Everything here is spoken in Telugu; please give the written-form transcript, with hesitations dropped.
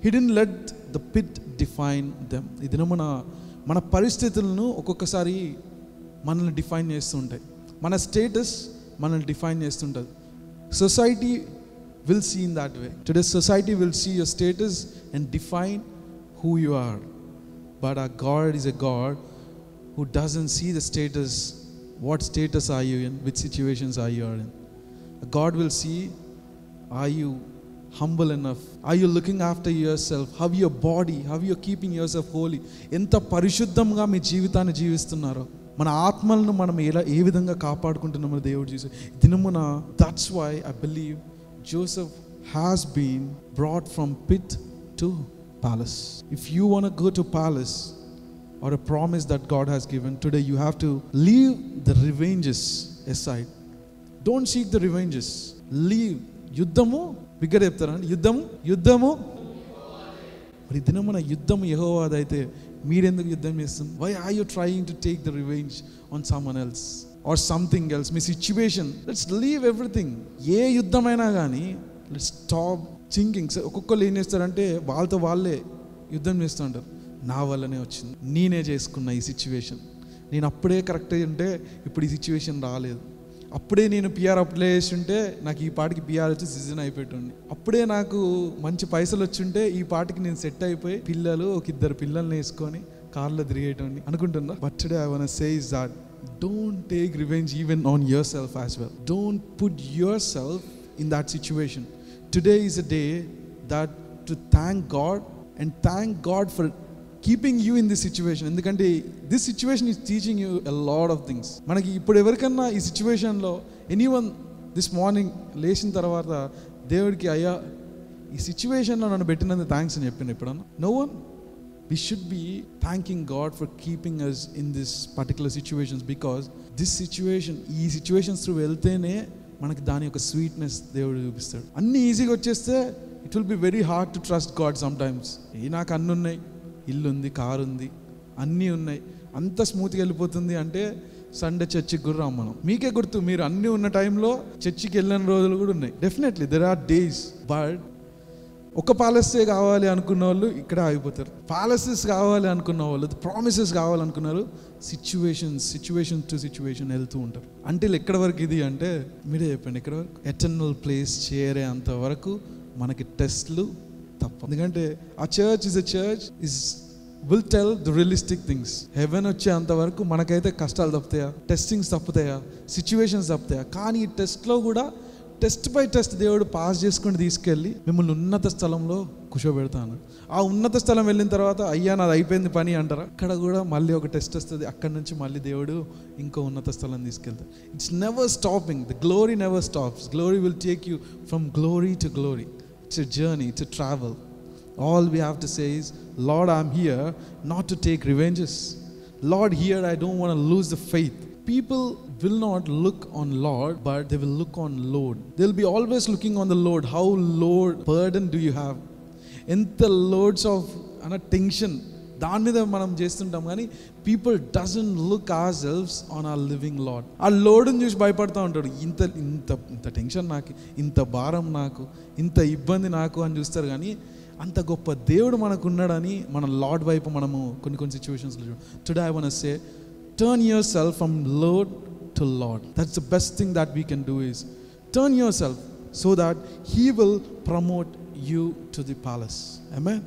He didn't let the pit define them. ఈ దినమున మన పరిస్థితులను ఒక్కొక్కసారి మనల్ని డిఫైన్ చేస్తుంటాయి. మన స్టేటస్ మనల్ని డిఫైన్ చేస్తుంటుంది. Society will see in that way. Today society will see your status and define who you are. But our God is a God who doesn't see the status. What status are you in? Which situations are you in? God will see, are you humble enough? Are you looking after yourself? How your body? How you keeping yourself holy? ఎంత పరిశుద్ధంగా మీ జీవితాన్ని జీవిస్తున్నారో, మన ఆత్మలను మనం ఏ విధంగా కాపాడుకుంటున్నామో దేవుడు చూసి దినమున. That's why I believe Joseph has been brought from pit to palace. If you want to go to palace, or a promise that God has given, today you have to leave the revenges aside. Don't seek the revenges. Leave. యుద్ధము బిగ్గర చెప్తారండి, యుద్ధము మరి దినమున యుద్ధము యెహోవాదైతే మీరెందుకు యుద్ధం చేస్తుంది? Why are you trying to take the revenge on someone else or something else? మీ సిచ్యువేషన్, లెట్స్ లీవ్ ఎవ్రీథింగ్. ఏ యుద్ధమైనా కానీ లెట్స్ స్టాప్ థింకింగ్. ఒక్కొక్కరు ఏం చేస్తారంటే వాళ్ళతో వాళ్ళే యుద్ధం చేస్తూ ఉంటారు. నా వల్లనే వచ్చింది, నేనే చేసుకున్న ఈ సిచ్యువేషన్, నేను అప్పుడే కరెక్ట్ ఉంటే ఇప్పుడు ఈ సిచ్యువేషన్ రాలేదు, అప్పుడే నేను పిఆర్ అప్లై చేసి ఉంటే నాకు ఈ పాటికి పిఆర్ వచ్చి సీజన్ అయిపోయింది, అప్పుడే నాకు మంచి పైసలు వచ్చుంటే ఈ పాటికి నేను సెట్ అయిపోయి ఒక ఇద్దరు పిల్లల్ని వేసుకొని కార్లో తిరిగేటోని అనుకుంటున్నా. But today I want to say is that don't take revenge even on yourself as well. Don't put yourself in that situation. Today is a day that to thank God and thank God for keeping you in this situation. ఎందుకంటే this situation is teaching you a lot of things. మనకి ఇప్పుడు ఎవరికన్నా ఈ సిచ్యువేషన్లో ఎనీవన్ దిస్ మార్నింగ్ లేచిన తర్వాత దేవుడికి అయ్యా ఈ సిచ్యువేషన్లో నన్ను పెట్టినందుకు థ్యాంక్స్ అని చెప్పాను ఎప్పుడన్నా? No one. We should be thanking God for keeping us in this particular situations, because this situation, ఈ situations through వెళ్తేనే మనకి దాని యొక్క స్వీట్నెస్ దేవుడు చూపిస్తాడు. అన్నీ ఈజీగా వచ్చేస్తే it will be very hard to trust God some times. నాకు అన్నీ ఉన్నాయి, ఇల్లు ఉంది, కారు ఉంది, అన్నీ ఉన్నాయి, అంత స్మూత్గా వెళ్ళిపోతుంది అంటే సండే చర్చికి కూడా రాం మనం. మీకే గుర్తు, మీరు అన్నీ ఉన్న టైంలో చర్చికి వెళ్ళిన రోజులు కూడా ఉన్నాయి. Definitely there are days. But ఒక పాలసీ కావాలి అనుకున్న వాళ్ళు ఇక్కడ ఆగిపోతారు. పాలసీస్ కావాలి అనుకున్న వాళ్ళు, ప్రామిసెస్ కావాలనుకున్నారు, సిచ్యువేషన్ టు సిచ్యువేషన్ వెళ్తూ ఉంటారు. అంటే ఎక్కడి వరకు ఇది అంటే మీరే చెప్పండి, ఎక్కడి వరకు? ఎటర్నల్ ప్లేస్ చేరే అంతవరకు మనకి టెస్ట్లు తప్ప. ఎందుకంటే ఆ church will tell the realistic things. Heaven వచ్చే అంతవరకు మనకైతే కష్టాలు తప్పుతాయా, టెస్టింగ్స్ తప్పుతాయా, సిచ్యువేషన్స్ తప్పుతాయా? కానీ ఈ టెస్ట్లో కూడా టెస్ట్ బై టెస్ట్ దేవుడు పాస్ చేసుకుని తీసుకెళ్ళి మిమ్మల్ని ఉన్నత స్థలంలో కూర్చోబెడతాను. ఆ ఉన్నత స్థలం వెళ్ళిన తర్వాత అయ్యా నాది అయిపోయింది పని అంటారా? అక్కడ కూడా మళ్ళీ ఒక టెస్ట్ వస్తుంది. అక్కడి నుంచి మళ్ళీ దేవుడు ఇంకో ఉన్నత స్థలం తీసుకెళ్తాడు. It's never stopping. The glory never stops. Glory will take you from glory to glory. It's a journey, it's a travel. All we have to say is, Lord, I'm here not to take revenges. Lord, here I don't want to lose the faith. People will not look on Lord, but they will look on Lord. They'll be always looking on the Lord. How Lord burden do you have? Enta loads of tension దాని మీద మనం చేస్తుంటాం. కానీ people doesn't look ourselves on our living lord. ఆ లోడ్ని చూసి భయపడుతూ ఉంటాడు. ఇంత ఇంత ఇంత టెన్షన్ నాకు, ఇంత భారం నాకు, ఇంత ఇబ్బంది నాకు అని చూస్తారు. కానీ అంత గొప్ప దేవుడు మనకు ఉన్నాడని మన లార్డ్ వైపు మనము కొన్ని సిచ్యువేషన్స్లో చూడండి. Today I want to say, turn yourself from Lord to Lord. That's the best thing that we can do, is turn yourself so that He will promote you to the palace. Amen.